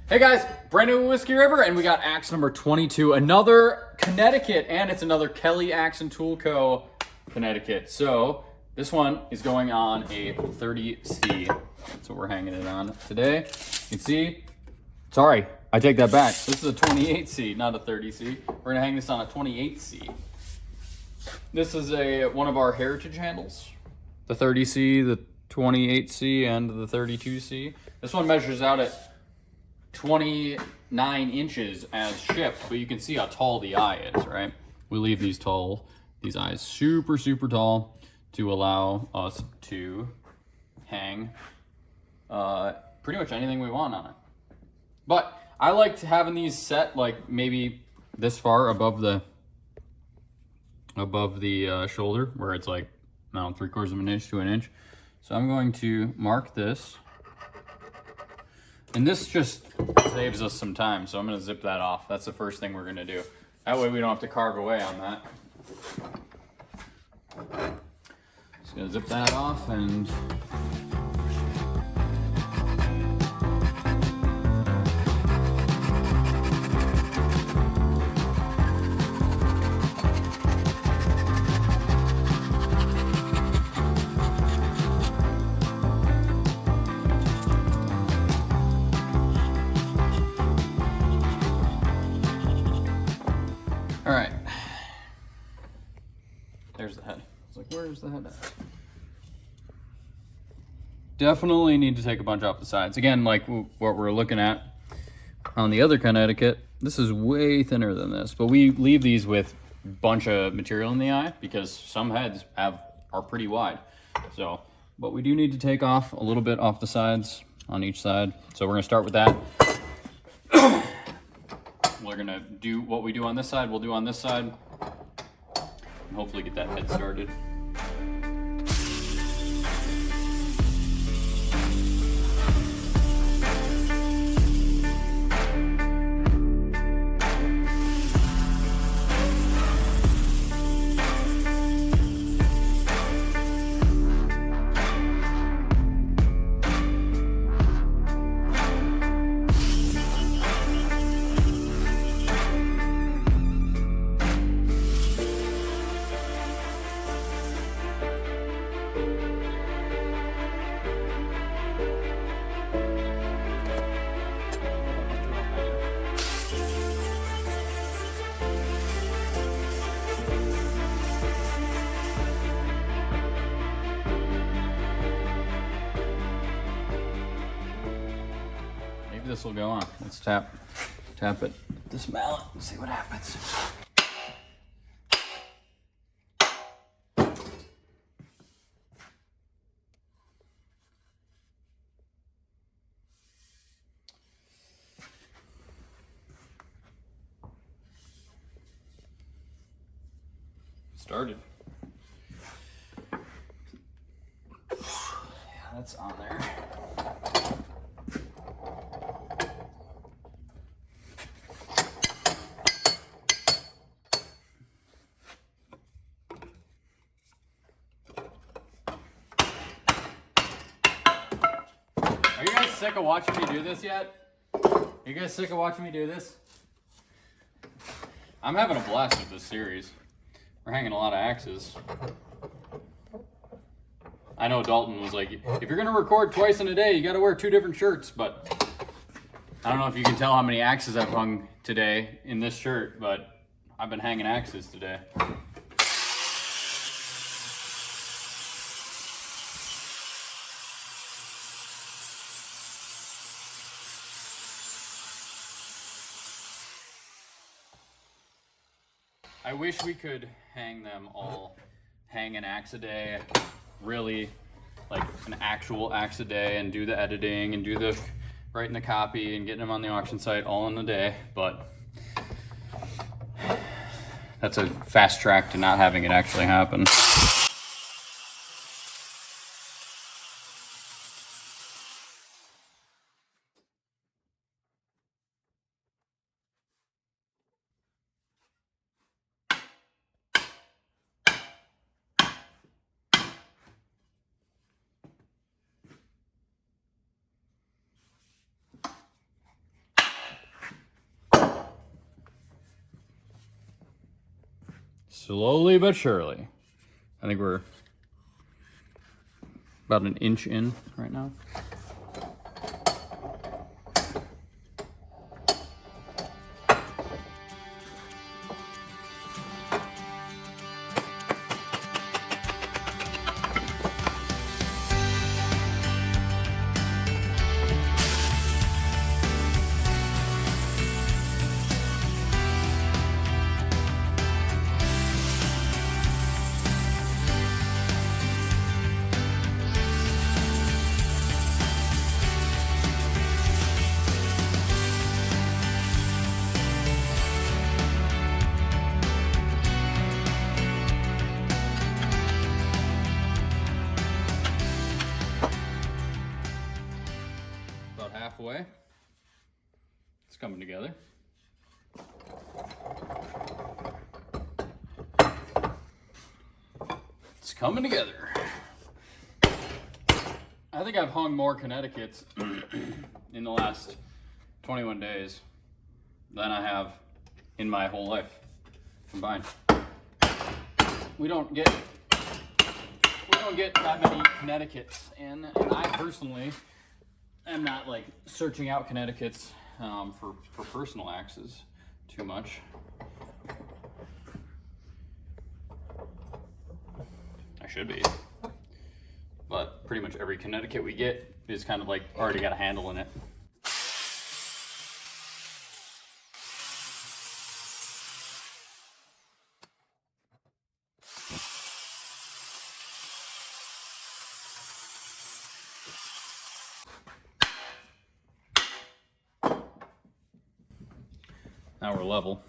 Hey guys, brand new Whiskey River, and we got axe number 22, another Connecticut, and it's another Kelly Axe and Tool Co. Connecticut. So this one is going on a 30C. That's what we're hanging it on today. You can see, sorry, I take that back. This is a 28C, not a 30C. We're gonna hang this on a 28C. This is one of our heritage handles. The 30C, the 28C, and the 32C. This one measures out at 29 inches as shipped, but you can see how tall the eye is, right? We leave these eyes super, super tall to allow us to hang pretty much anything we want on it. But I like having these set like maybe this far above the shoulder, where it's like, I don't know, 3/4 of an inch to an inch. So I'm going to mark this. And this just saves us some time, so I'm gonna zip that off. That's the first thing we're gonna do. That way we don't have to carve away on that. Just gonna zip that off and all right. There's the head. It's like, where's the head at? Definitely need to take a bunch off the sides. Again, like what we're looking at on the other Connecticut, this is way thinner than this, but we leave these with a bunch of material in the eye because some heads are pretty wide. So, but we do need to take off a little bit off the sides on each side. So we're gonna start with that. We're gonna do what we do on this side, we'll do on this side, and hopefully get that head started. This will go on. Let's tap it with this mallet and see what happens. Started. Yeah, that's on there. Are you guys sick of watching me do this yet? Are you guys sick of watching me do this? I'm having a blast with this series. We're hanging a lot of axes. I know Dalton was like, if you're gonna record twice in a day, you gotta wear 2 different shirts, but I don't know if you can tell how many axes I've hung today in this shirt, but I've been hanging axes today. I wish we could hang an axe a day, really like an actual axe a day, and do the editing and do the writing the copy and getting them on the auction site all in a day, but that's a fast track to not having it actually happen. slowly but surely. I think we're about an inch in right now. Halfway. It's coming together. It's coming together. I think I've hung more Connecticut's in the last 21 days than I have in my whole life combined. We don't get that many Connecticut's in, and I personally I'm not like searching out Connecticut's for personal axes too much. I should be. But pretty much every Connecticut we get is kind of like already got a handle in it. Now we're level.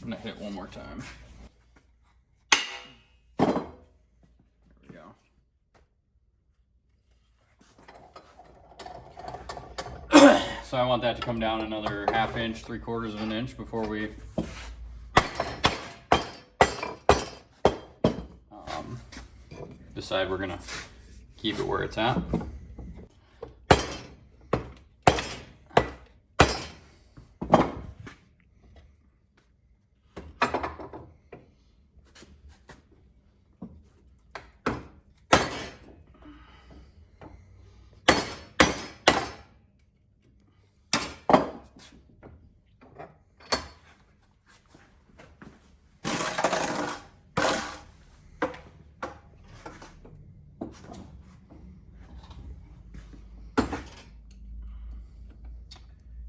I'm gonna hit it one more time. There we go. So I want that to come down another 1/2 inch, 3/4 of an inch before we decide we're gonna keep it where it's at.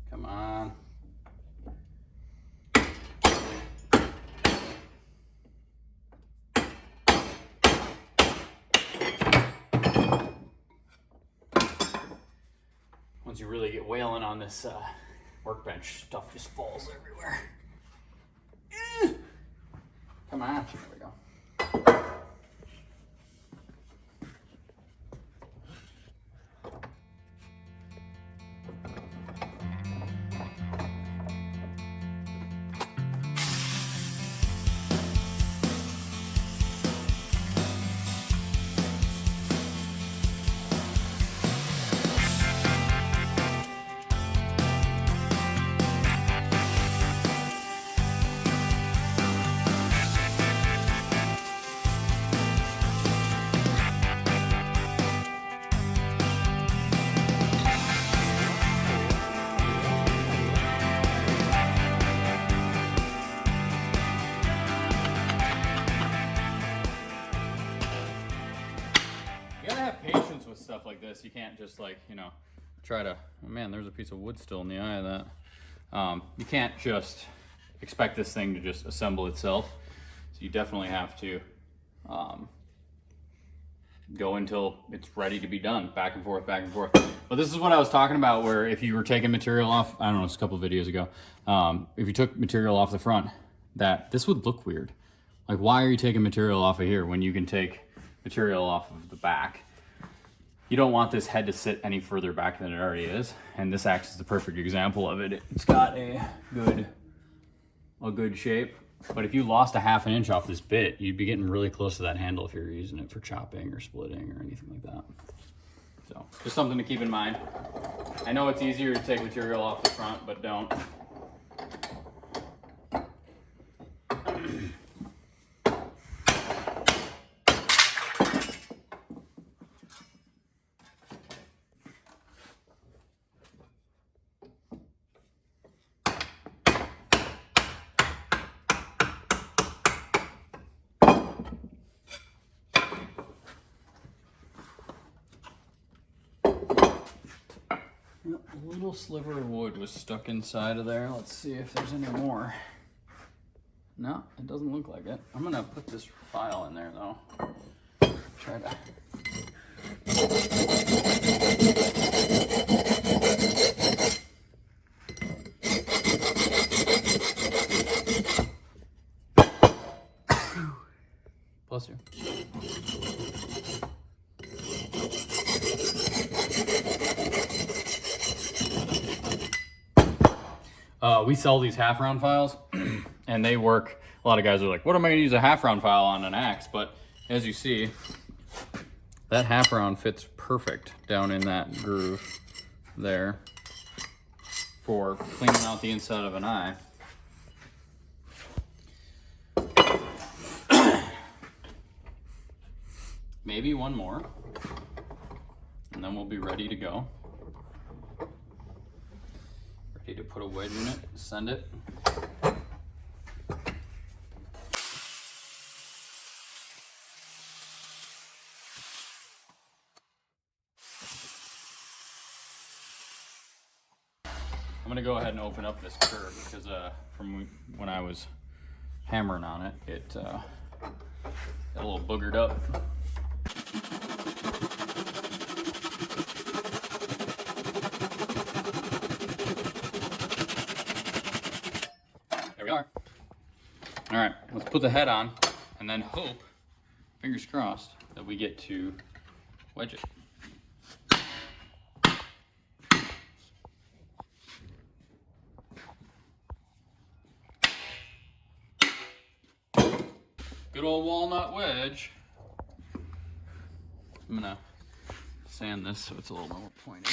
Come on. Once you really get wailing on this workbench, stuff just falls everywhere. Come on. There we go. Stuff like this, you can't just like, you know, try to, oh man, there's a piece of wood still in the eye of that. You can't just expect this thing to just assemble itself. So you definitely have to go until it's ready to be done, back and forth, back and forth. But this is what I was talking about, where if you were taking material off, I don't know, it's a couple of videos ago, if you took material off the front, that this would look weird. Like, why are you taking material off of here when you can take material off of the back? You don't want this head to sit any further back than it already is, and this axe is the perfect example of it. It's got a good shape, but if you lost a 1/2 inch off this bit, you'd be getting really close to that handle if you're using it for chopping or splitting or anything like that. So just something to keep in mind. I know it's easier to take material off the front, but don't. little sliver of wood was stuck inside of there. Let's see if there's any more. No, it doesn't look like it. I'm gonna put this file in there though. Try to. Bless you. We sell these half round files and they work. A lot of guys are like, what am I gonna use a half round file on an axe? But as you see, that half round fits perfect down in that groove there for cleaning out the inside of an eye. Maybe one more, and then we'll be ready to go. Ready to put a wedge in it, send it. I'm gonna go ahead and open up this curve because from when I was hammering on it, it got a little boogered up. There we are. All right, let's put the head on and then hope, fingers crossed, that we get to wedge it. Good old walnut wedge. I'm gonna sand this so it's a little more pointy.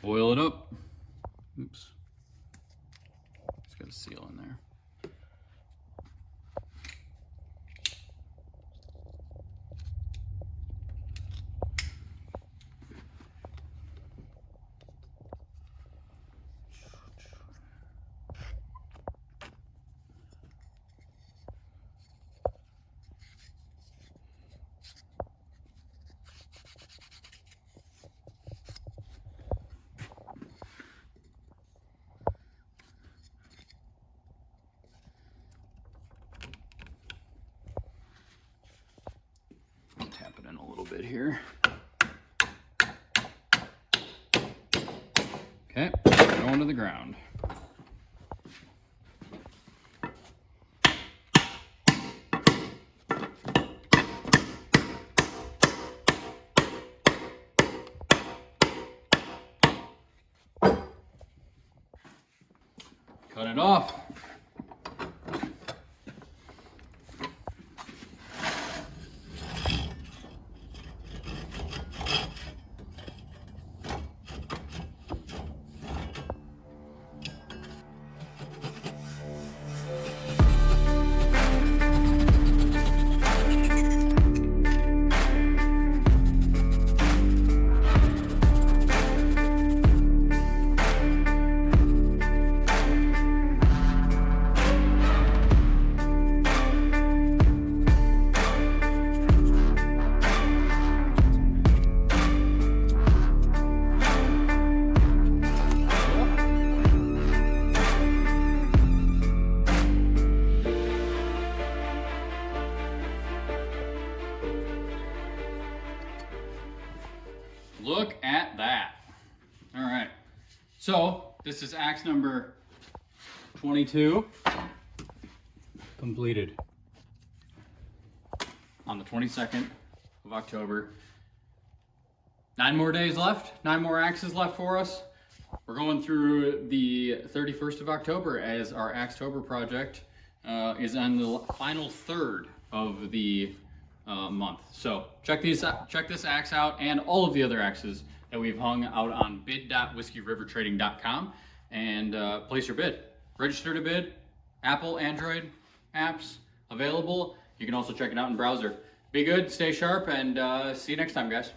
Oil it up. Oops. It's got a seal in there. Tap it in a little bit here. Okay, going to the ground. Cut it off. Look at that. All right. So this is axe number 22 completed. on the 22nd of October. 9 more days left, 9 more axes left for us. We're going through the 31st of October as our Axetober project is on the final third of the month. So check this axe out and all of the other axes that we've hung out on bid.whiskeyrivertrading.com and place your bid. Register to bid. Apple, Android apps available. You can also check it out in browser. Be good, stay sharp, and see you next time, guys.